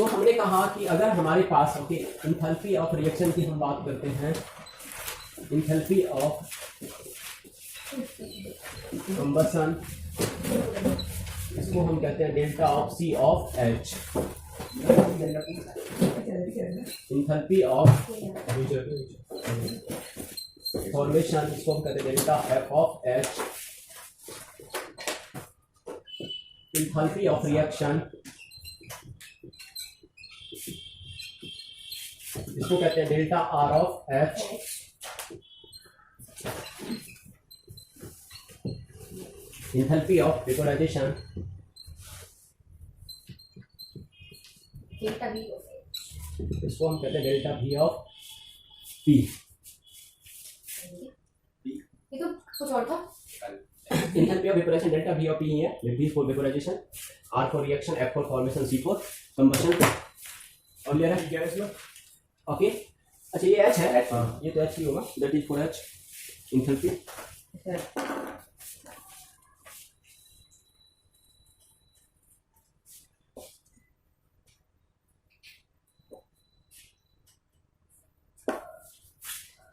सो हमने कहा कि अगर हमारे पास ओके इंथैल्पी ऑफ रिएक्शन की हम बात करते हैं, इंथैल्पी ऑफ कंबसन, इसको हम कहते हैं delta of C of H. Enthalpy of formation, इसको हम कहते हैं delta F of H. Enthalpy of reaction, इसको कहते हैं delta R of H. Enthalpy of vaporisation, delta V of H, इसको हम कहते हैं डेल्टा वी ऑफ पी। ये तो कुछ और था। Enthalpy of vaporisation delta V of P है। V for vaporisation, R for reaction, F for formation, C for combustion. और क्लियर है क्या इसमें? ओके, अच्छा ये H है, ये तो H ही होगा, that is for H enthalpy.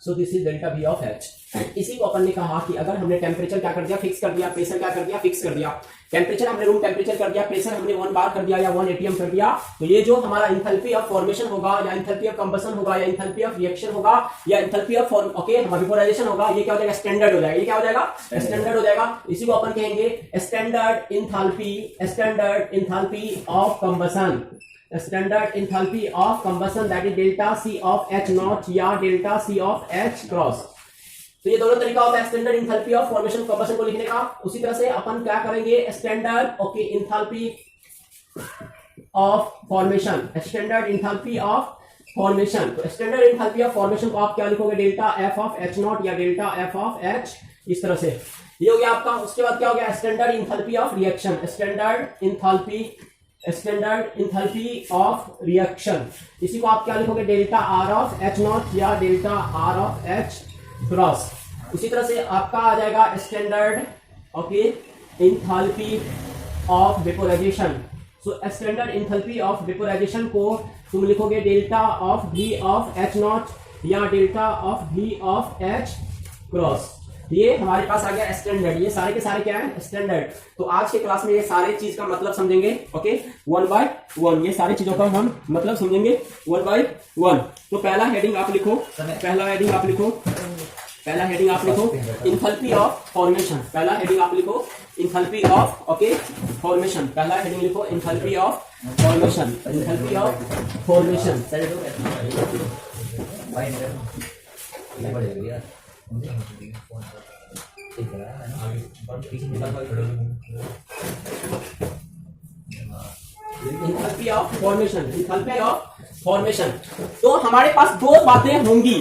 So this is delta V of H. इसी को अपन ने कहा कि अगर हमने टेम्परेचर क्या कर दिया, फिक्स कर दिया, प्रेशर क्या कर दिया, फिक्स कर दिया। टेम्परेचर हमने रूम टेम्परेचर कर दिया, प्रेशर हमने 1 बार कर दिया या 1 atm कर दिया, तो ये जो हमारा इंथैल्पी ऑफ फॉर्मेशन होगा या इंथैल्पी ऑफ कंबसन होगा या इंथैल्पी ऑफ रिएक्शन होगा या इंथैल्पी ऑफ ओके हमारा वेपोराइजेशन होगा, ये क्या हो जाएगा? स्टैंडर्ड हो जाएगा। ये क्या हो जाएगा? स्टैंडर्ड हो जाएगा। इसी को अपन कहेंगे standard enthalpy of combustion. Standard enthalpy of combustion that is delta C of H not या delta C of H cross. तो ये दोनों तरीका होता है standard enthalpy of formation combustion को लिखने का। उसी तरह से अपन क्या करेंगे? Standard okay enthalpy of formation, standard enthalpy of formation. तो स्टैंडर्ड इंथैल्पी ऑफ फॉर्मेशन को आप क्या लिखोगे? Delta F of H not या डेल्टा एफ ऑफ एच, इस तरह से ये हो गया आपका। उसके बाद क्या हो गया? Standard enthalpy of reaction, standard enthalpy of reaction. इसी को आप क्या लिखोगे? Delta R of H not या delta R of H cross. उसी तरह से आपका आ जाएगा standard okay enthalpy of vaporisation. So standard enthalpy of vaporisation को तुम लिखोगे delta of V of H not या delta of V of H cross. ये हमारे पास आ गया स्टैंडर्ड। ये सारे के सारे क्या है? स्टैंडर्ड। तो आज के क्लास में ये सारे चीज का मतलब समझेंगे ओके 1 by 1। ये सारी चीजों का हम मतलब समझेंगे 1 by 1। तो पहला हेडिंग आप लिखो, इंथैल्पी ऑफ फॉर्मेशन। पहला हेडिंग आप लिखो इंथैल्पी ऑफ ओके फॉर्मेशन। पहला हेडिंग लिखो enthalpy of formation, enthalpy of formation. Enthalpy of formation, enthalpy of formation. तो हमारे पास दो बातें होंगी,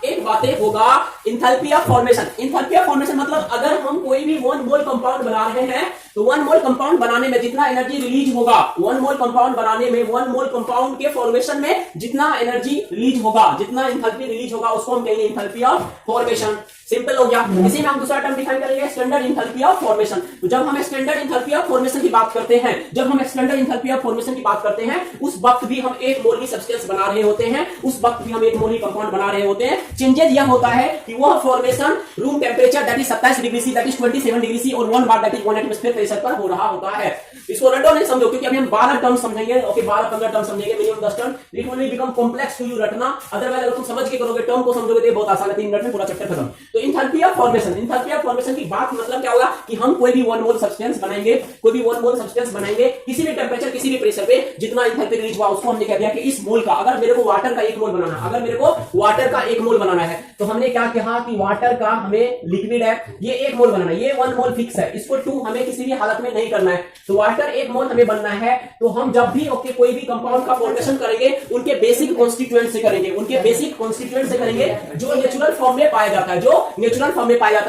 एक बातें होगा enthalpy of formation. Enthalpy of formation मतलब अगर हम कोई भी 1 मोल कंपाउंड बना रहे हैं तो 1 मोल कंपाउंड बनाने में जितना एनर्जी रिलीज होगा, 1 मोल कंपाउंड बनाने में 1 मोल कंपाउंड के फॉर्मेशन में जितना एनर्जी रिलीज होगा, जितना इंथैल्पी रिलीज होगा, उसको हम कहेंगे इंथैल्पी ऑफ फॉर्मेशन। सिंपल हो गया। इसी में हम दूसरा टर्म डिफाइन करेंगे स्टैंडर्ड इंथैल्पी ऑफ फॉर्मेशन। तो जब हम स्टैंडर्ड इंथैल्पी ऑफ फॉर्मेशन की बात करते हैं, उस वक्त भी हम 1 मोल की सब्सटेंस बना रहे होते हैं, उस वक्त भी हम 1 मोल की कंपाउंड बना रहे होते हैं। चेंजेस यह होता है कि वह formation room temperature that is 27 degree C, that is 27 degree C और 1 bar that is 1 atmosphere pressure पर हो रहा होता है। इसको रटो नहीं समझो, क्योंकि अभी हम 12 टर्म समझेंगे ओके 12-15 टर्म समझेंगे, minimum 10 term. It will become complex to you रटना। अदरवाइज अगर तुम समझ के करोगे, टर्म को समझोगे तो बहुत आसान है, 3 मिनट में पूरा चैप्टर खत्म। तो enthalpy of formation, enthalpy of formation की बात मतलब क्या होगा कि हम कोई भी 1 मोल सब्सटेंस बनाएंगे, किसी भी टेम्परेचर किसी भी प्रेशर पे जितना इंथैल्पी रिलीज हुआ उसको हमने कह दिया कि इस मोल का, अगर मेरे को वाटर का 1 मोल बनाना है, तो हमने क्या कहा कि वाटर का हमें लिक्विड है ये 1 मोल बनाना है, ये 1 मोल फिक्स है, इसको 2 हमें किसी भी हालत में नहीं करना है। तो वाटर 1 मोल हमें बनना है, तो हम जब भी ओके कोई भी कंपाउंड का फॉर्मेशन करेंगे उनके बेसिक कॉन्स्टिट्यूएंट से करेंगे, जो नेचुरल फॉर्म में पाया जाता है,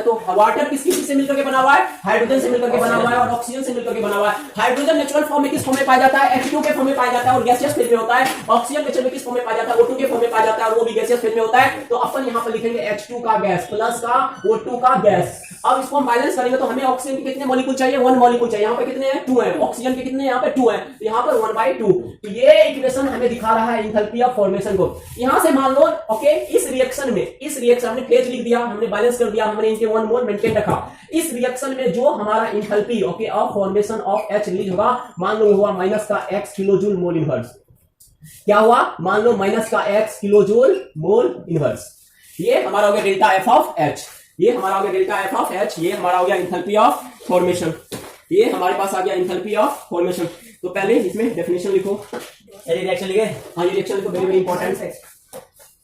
तो वाटर किस से मिलकर के बना हुआ है? हाइड्रोजन से मिलकर के बना हुआ है और ऑक्सीजन से मिलकर के बना हुआ है। हाइड्रोजन नेचुरल फॉर्म में किस फॉर्म में पाया जाता है? H2 के फॉर्म में पाया जाता है और गैसियस फेज में होता है। ऑक्सीजन नेचर में किस फॉर्म में पाया जाता है? O2 के फॉर्म में पाया जाता है और वो भी गैसियस फेज में होता है। तो अपन यहां पर लिखेंगे H2 का गैस प्लस का O2 का गैस। अब इसको हम बैलेंस करेंगे तो हमें ऑक्सीजन के कितने मॉलिक्यूल चाहिए? 1 मॉलिक्यूल चाहिए। यहां पे कितने हैं? 2 है, है, ऑक्सीजन के कितने यहाँ पे 2 है, तो यहाँ पर 1/2। तो ये इक्वेशन हमें दिखा रहा है इंथैल्पी ऑफ फॉर्मेशन को। यहां से मान लो ओके, इस रिएक्शन हमने फेज लिख दिया, हमने बैलेंस कर दिया, हमने इनके 1 मोल मेंटेन रखा। इस रिएक्शन में जो हमारा enthalpy okay of formation of H release होगा, मान लो हुआ माइनस का x किलोजूल मोल इनवर्स। क्या हुआ, मान लो माइनस का x किलोजूल मोल इनवर्स। ये हमारा हो गया डेल्टा एफ ऑफ H, ये हमारा हो गया डेल्टा एफ ऑफ H, ये हमारा हो गया इंथैल्पी ऑफ फॉर्मेशन, ये हमारे पास आ गया इंथैल्पी ऑफ फॉर्मेशन। तो पहले इसमें डेफिनेशन लिखो, रिएक्शन लिखे। हाँ ये रिएक्शन लिखो, वेरी वेरी इंपॉर्टेंट है।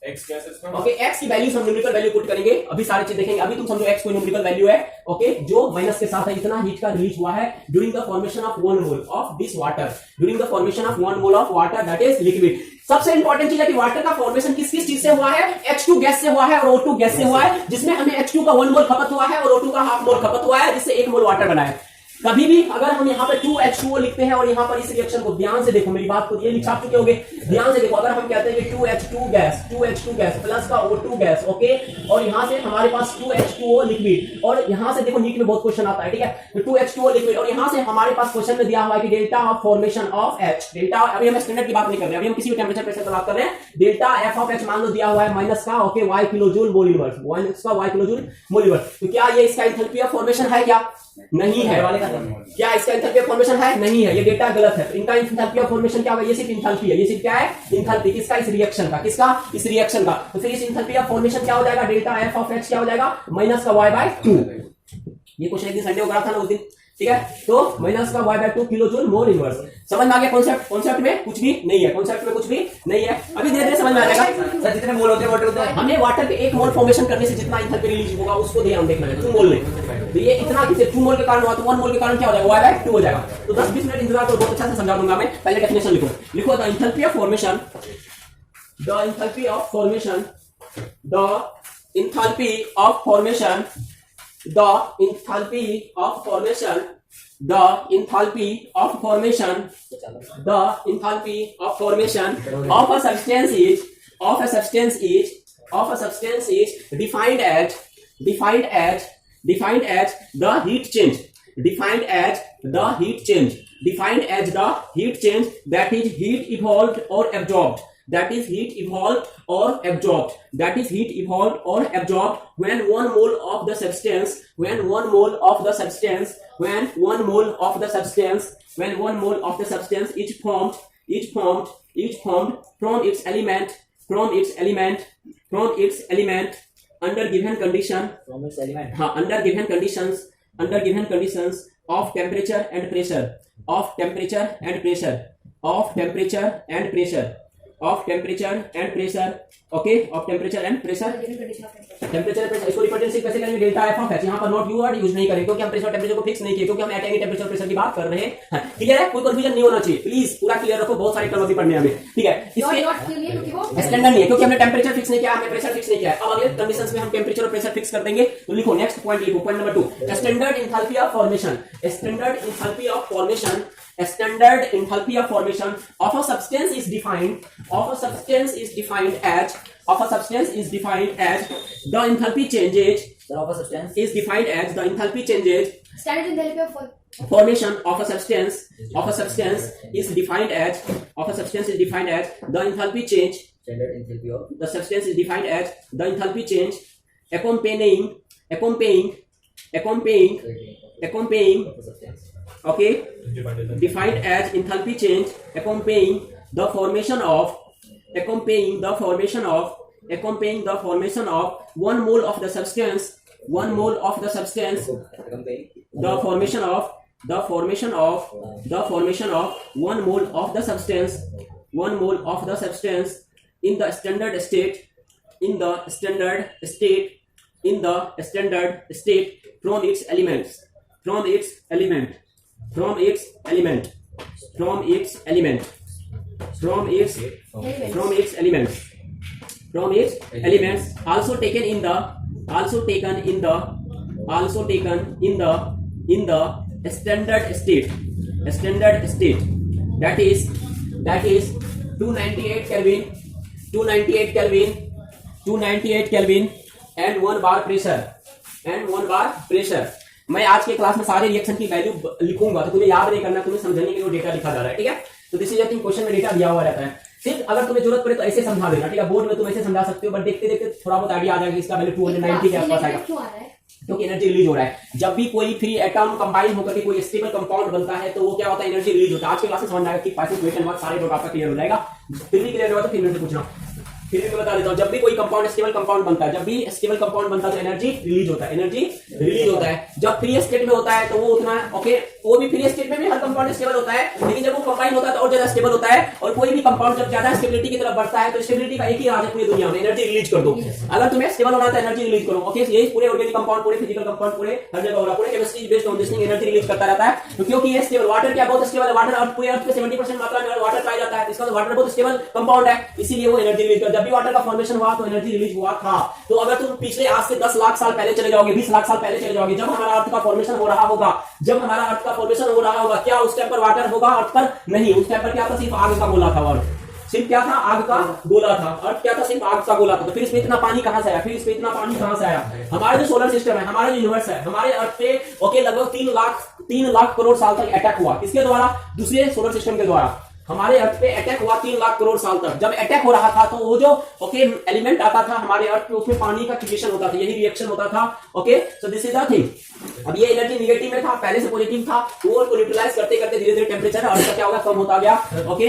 x क्या है इसका? ओके, x की वैल्यू हम न्यूमेरिकल वैल्यू पुट करेंगे, अभी सारी चीज देखेंगे। अभी तुम समझो x कोई न्यूमेरिकल वैल्यू है ओके, जो माइनस के साथ है, इतना हीट का रिलीज हुआ है during the formation of 1 mole of this water, during the formation of 1 mole of water that is liquid. सबसे इंपॉर्टेंट चीज है कि वाटर का फॉर्मेशन किस किस चीज से हुआ है, H2 गैस से हुआ है और O2 गैस से हुआ है, जिसमें हमें H2 का 1 मोल खपत हुआ है और O2 का हाफ मोल खपत हुआ है, जिससे 1 मोल वाटर बना है। कभी भी अगर हम यहाँ पे 2H2O लिखते हैं और यहाँ पर इस रिएक्शन को ध्यान से देखो, मेरी बात को ये लिखा चुके होंगे, ध्यान से देखो। अगर हम कहते हैं कि 2H2 गैस प्लस का O2 गैस ओके, और यहाँ से हमारे पास 2H2O लिक्विड, और यहाँ से देखो नीट में बहुत क्वेश्चन आता है, ठीक है, तो 2H2O लिक्विड, और यहाँ से हमारे पास क्वेश्चन में दिया हुआ है कि delta of formation of H, delta, अभी हम स्टैंडर्ड की बात नहीं कर रहे, अभी हम किसी भी टेम्परेचर प्रेशर की बात कर रहे हैं। डेल्टा एफ ऑफ H मान लो दिया हुआ है माइनस का okay y kilojoule mole inverse, minus का y किलोजूल मोल इनवर्स। तो क्या ये इसका एंथैल्पी ऑफ फॉर्मेशन है? क्या नहीं है। क्या इसका एंथैल्पी ऑफ फॉर्मेशन है? नहीं है। ये डेटा गलत है। तो इनका एंथैल्पी ऑफ फॉर्मेशन क्या होगा? ये सिर्फ एंथैल्पी है। ये सिर्फ क्या है? एंथैल्पी। किसका? इस रिएक्शन का। किसका? इस रिएक्शन का। तो फिर इस एंथैल्पी ऑफ फॉर्मेशन क्या हो जाएगा? डेल्टा एफ ऑफ H क्या हो जाएगा? माइनस का y/2। ये क्वेश्चन एक दिन संडे को करा था ना उस दिन, ठीक है। तो माइनस का y/2 किलोजूल मोल इनवर्स। समझ में आ गया कॉन्सेप्ट? कॉन्सेप्ट में कुछ भी नहीं है, कॉन्सेप्ट में कुछ भी नहीं है। अभी धीरे धीरे समझ में आ जाएगा। सर जितने मोल होते हैं वाटर होता है, हमें वाटर के 1 मोल फॉर्मेशन करने से जितना एंथैल्पी रिलीज होगा उसको ध्यान देखना है। 2 मोल में तो ये इतना किसे 2 मोल के कारण हुआ, तो 1 मोल के कारण क्या हो जाएगा? y/2 हो जाएगा। तो 10-20 मिनट इंतजार करो, बहुत अच्छा से समझा दूंगा मैं। पहले डेफिनेशन लिखो the enthalpy of formation, the enthalpy of formation, the enthalpy of formation, the enthalpy of formation, the enthalpy of formation, the enthalpy of formation of a substance is defined as the heat change, defined as the heat change, defined as the heat change, that is heat evolved or absorbed, that is heat evolved or absorbed, that is heat evolved or absorbed when 1 mole of the substance, when 1 mole of the substance, when 1 mole of the substance, when 1 mole of the substance is formed from its element, under given condition, under given conditions of temperature and pressure, of temperature and pressure, of temperature and pressure, of temperature and pressure, okay, of temperature and pressure, temperature pressure. इसको reference कैसे करेंगे? Delta F of H। यहाँ पर not you word use नहीं करेंगे क्योंकि हम pressure temperature को फिक्स नहीं किए, क्योंकि हम एट एनी टेम्परेचर प्रेशर की बात कर रहे हैं। क्लियर है? कोई कंफ्यूजन नहीं होना चाहिए, प्लीज पूरा क्लियर रखो। बहुत सारी टर्म अभी पढ़ने हमें, ठीक है। इसमें स्टैंडर्ड नहीं है क्योंकि हमने टेम्परेचर फिक्स नहीं किया, हमने प्रेशर फिक्स नहीं किया। अब अगले कंडीशंस में हम टेम्परेचर और प्रेशर फिक्स कर देंगे। तो लिखो नेक्स्ट पॉइंट, लिखो point number 2, standard enthalpy of formation, standard enthalpy of formation, standard enthalpy of formation of a substance is defined, of a substance is defined as, of a substance is defined as the enthalpy changes, of a substance is defined as the enthalpy changes, Standard enthalpy of formation of a substance, of a substance is defined as, of a substance is defined as the enthalpy change, standard enthalpy of the substance is defined as the enthalpy change accompanying of a substance. okay, defined as enthalpy change accompanying the formation of 1 mole of the substance, 1 mole of the substance, the formation of 1 mole of the substance, 1 mole of the substance in the standard state, in the standard state from its elements, from its element, also taken in the standard state, that is 298 Kelvin and 1 bar pressure, मैं आज के class में सारे reaction की value लिखूंगा, तो तुम्हें याद नहीं करना, तुम्हें समझने के लिए वो डेटा लिखा जा रहा है, ठीक है। तो this is I think question में डेटा दिया हुआ रहता है, सिर्फ अगर तुम्हें जरूरत पड़े तो ऐसे समझा देना, ठीक है। बोर्ड में तुम ऐसे समझा सकते हो, बट देखते देखते थोड़ा बहुत आइडिया आ जाएगा, इसका वैल्यू 290 के आसपास आएगा, क्यों आ रहा है? क्योंकि एनर्जी रिलीज हो रहा है। जब भी कोई फ्री एटम कंबाइन होकर के कोई स्टेबल कंपाउंड बनता है तो वो क्या होता है, एनर्जी रिलीज होता है। आज के क्लास में समझ आएगा कि पैसिव क्वेश्चन वर्क सारे डॉट आपका क्लियर हो जाएगा। फिर भी क्लियर होगा तो फिर मेरे से पूछना, फिर भी मैं बता देता हूं। जब भी कोई कंपाउंड स्टेबल कंपाउंड बनता है, जब भी स्टेबल कंपाउंड बनता है तो एनर्जी रिलीज होता है, एनर्जी रिलीज होता है। जब फ्री स्टेट में होता है तो वो उतना ओके, वो भी फ्री स्टेट में भी हर कंपाउंड स्टेबल होता है, लेकिन जब वो कंबाइन होता है तो और ज्यादा स्टेबल होता है। और कोई भी कंपाउंड जब ज्यादा स्टेबिलिटी की तरफ बढ़ता है तो स्टेबिलिटी का एक ही राज है पूरी दुनिया में, एनर्जी रिलीज कर दो। अगर तुम्हें स्टेबल होना है तो एनर्जी रिलीज करो, ओके। यही पूरे ऑर्गेनिक कंपाउंड, पूरे फिजिकल कंपाउंड, पूरे हर जगह हो रहा है, पूरे chemistry based on this thing, energy release करता रहता है। तो क्योंकि ये स्टेबल, वाटर क्या बहुत स्टेबल है, वाटर अर्थ पूरे अर्थ पे 70% मात्रा में वाटर पाया जाता है, इसका वाटर बहुत स्टेबल कंपाउंड है, इसीलिए वो एनर्जी रिलीज करता है। जब भी वाटर का फॉर्मेशन हुआ तो एनर्जी रिलीज हुआ था। तो अगर तुम पिछले आज से 10 लाख साल पहले चले जाओगे, 20 लाख साल पहले चले जाओगे, जब हमारा अर्थ का फॉर्मेशन हो रहा होगा, जब हमारा अर्थ का फॉर्मेशन हो रहा होगा, क्या उस टाइम पर वाटर होगा अर्थ पर? नहीं, उस टाइम पर क्या था, सिर्फ आग का गोला था। अर्थ सिर्फ क्या था, आग का गोला था। अर्थ क्या था, सिर्फ आग का गोला था। तो फिर इसमें इतना पानी कहां से आया, फिर इसमें इतना पानी कहां से आया? हमारा जो सोलर सिस्टम है, हमारा जो यूनिवर्स है, हमारे अर्थ पे ओके लगभग 3 लाख करोड़ साल तक अटैक हुआ। किसके द्वारा? दूसरे सोलर सिस्टम के द्वारा। हमारे अर्थ पे अटैक हुआ 3 लाख करोड़ साल तक। जब अटैक हो रहा था तो वो जो ओके एलिमेंट आता था हमारे अर्थ पे, उसमें पानी का क्रिएशन होता था, यही रिएक्शन होता था, okay. So this is the thing. अब ये एनर्जी निगेटिव में था, पहले से पॉजिटिव था, वो को न्यूट्रलाइज करते करते धीरे धीरे टेम्परेचर अर्थ का क्या होगा, कम होता गया, ओके।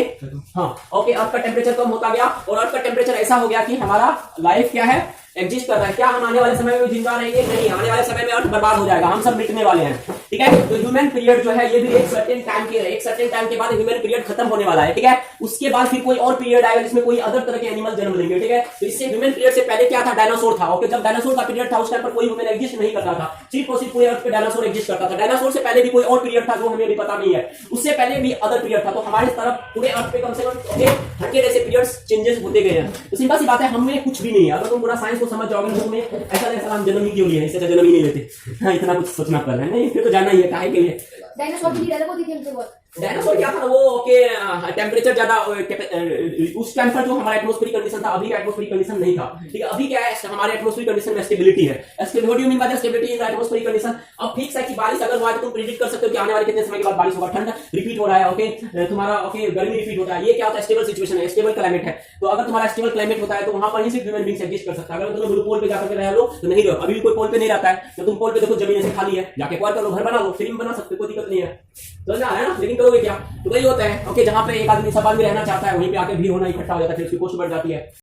हाँ ओके, अर्थ का टेम्परेचर कम होता गया और अर्थ का टेम्परेचर ऐसा हो गया कि हमारा लाइफ क्या है, एग्जिस्ट कर रहा है। क्या हम आने वाले समय में जिंदा रहेंगे? नहीं, आने वाले समय में अर्थ बर्बाद हो जाएगा, हम सब मिटने वाले हैं, ठीक है। तो ह्यूमन पीरियड जो है ये भी एक सर्टेन टाइम के, एक सर्टेन टाइम के बाद ह्यूमन पीरियड खत्म होने वाला है, ठीक है। उसके बाद फिर कोई और पीरियड आएगा जिसमें कोई अदर तरह के एनिमल जन्म लेंगे, ठीक है। तो इससे ह्यूमन पीरियड से पहले क्या था, डायनासोर था, ओके। जब डायनासोर का पीरियड था उस टाइम पर कोई ह्यूमन एग्जिस्ट नहीं करता था, सिर्फ और सिर्फ पूरे अर्थ पे डायनासोर एग्जिस्ट करता था। डायनासोर से पहले भी कोई और पीरियड था जो हमें अभी पता नहीं है, उससे पहले भी अदर पीरियड था। तो हमारे तरफ पूरे अर्थ पे कम से कम 100 ऐसे पीरियड्स चेंजेस होते गए हैं। तो सिंपल सी बात है, हमें कुछ भी नहीं है। अगर तुम पूरा साइंस को समझ जाओगे तो तुम्हें ऐसा लगेगा हम जन्म ही क्यों लिए, इससे जन्म ही नहीं लेते। हाँ, इतना कुछ सोचना पड़ रहा है, नहीं फिर तो जाना ही है, काहे के लिए। डायनासोर की अलग होती थी हमसे बहुत। डायनासोर क्या था वो, ओके टेम्परेचर ज्यादा, उस टाइम पर जो हमारा एटमॉस्फेरिक कंडीशन था, अभी का एटमॉस्फेरिक कंडीशन नहीं था, ठीक है। अभी क्या है, हमारे एटमॉस्फेरिक कंडीशन में स्टेबिलिटी है। What do you mean by stability in atmospheric condition? अब फिक्स है कि बारिश अगर हुआ तो तुम प्रेडिक्ट कर सकते हो कि आने वाले कितने समय के बाद बारिश होगा, ठंड रिपीट हो रहा है, ओके, तुम्हारा ओके गर्मी रिपीट होता है। ये क्या होता है, स्टेबल सिचुएशन है, स्टेबल क्लाइमेट है। तो अगर तुम्हारा स्टेबल क्लाइमेट होता है तो वहां पर ही सिर्फ ह्यूमन बीइंग्स एग्जिस्ट कर सकता है। अगर तुम पोल पे जाकर रह लो तो नहीं रहो, अभी भी कोई पोल पे नहीं रहता है, तो तुम पोल पे देखो जमीन ऐसे खाली है, जाके एक्वायर कर लो, घर बना लो, फिल्म बना सकते, कोई दिक्कत नहीं है, समझ आ रहा है ना। लेकिन करोगे क्या? तो वही होता है, ओके, जहां पे एक आदमी सब आदमी रहना चाहता है वहीं पे आके भीड़ होना इकट्ठा हो जाता है, फिर उसकी पोस्ट बढ़ जाती है।